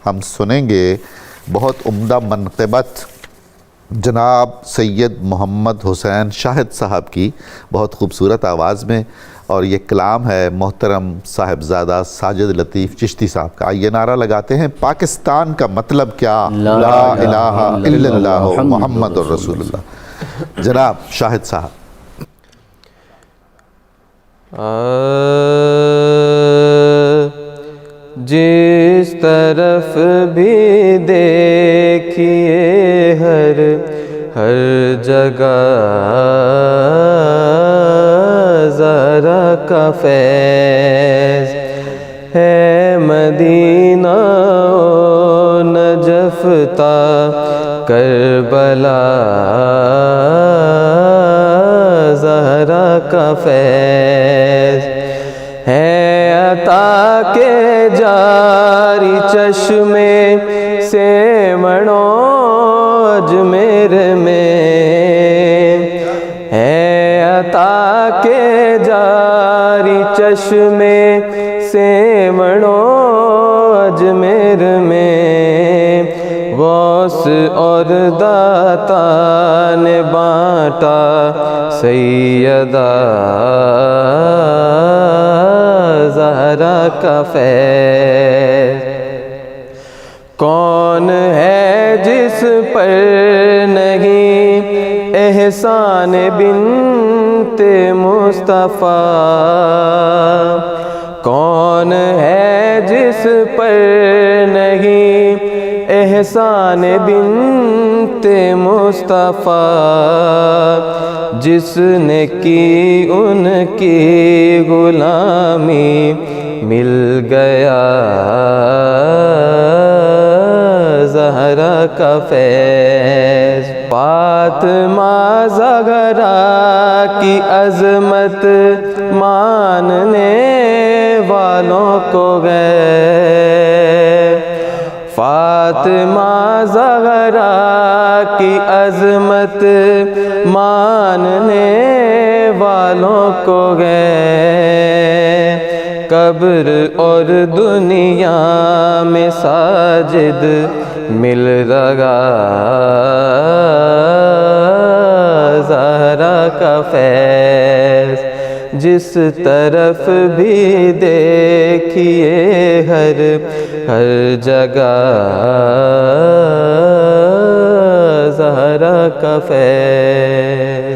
ہم سنیں گے بہت عمدہ منقبت جناب سید محمد حسین شاہد صاحب کی بہت خوبصورت آواز میں، اور یہ کلام ہے محترم صاحبزادہ ساجد لطیف چشتی صاحب کا۔ آئیے نعرہ لگاتے ہیں، پاکستان کا مطلب کیا؟ لا الہ الا اللہ محمد الرسول اللہ۔ جناب شاہد صاحب۔ جس طرف بھی دیکھیے ہر جگہ زہرا کا فیض ہے، مدینہ و نجف تا کربلا زہرا کا فیض ہے، عطا کے جاری چشمے سے منوج میرے میں ہے، عطا کے جاری چشمے سے منوج میرے میں، غوث اور داتا نے بانٹا سیدہ زہرا کا فیض۔ کون ہے جس پر نہیں احسان بنت مصطفیٰ، کون ہے جس پر نہیں احسان بنت مصطفیٰ، جس نے کی ان کی غلامی مل گیا زہرا کا فیض۔ فاطمہ زہرا کی عظمت ماننے والوں کو گئے، فاطمہ زہرا کی عظمت ماننے والوں کو گئے، قبر اور دنیا میں ساجد مل رہا زہرا کا فیض۔ جس طرف بھی دیکھیے ہر جگہ زہرا کا فیض۔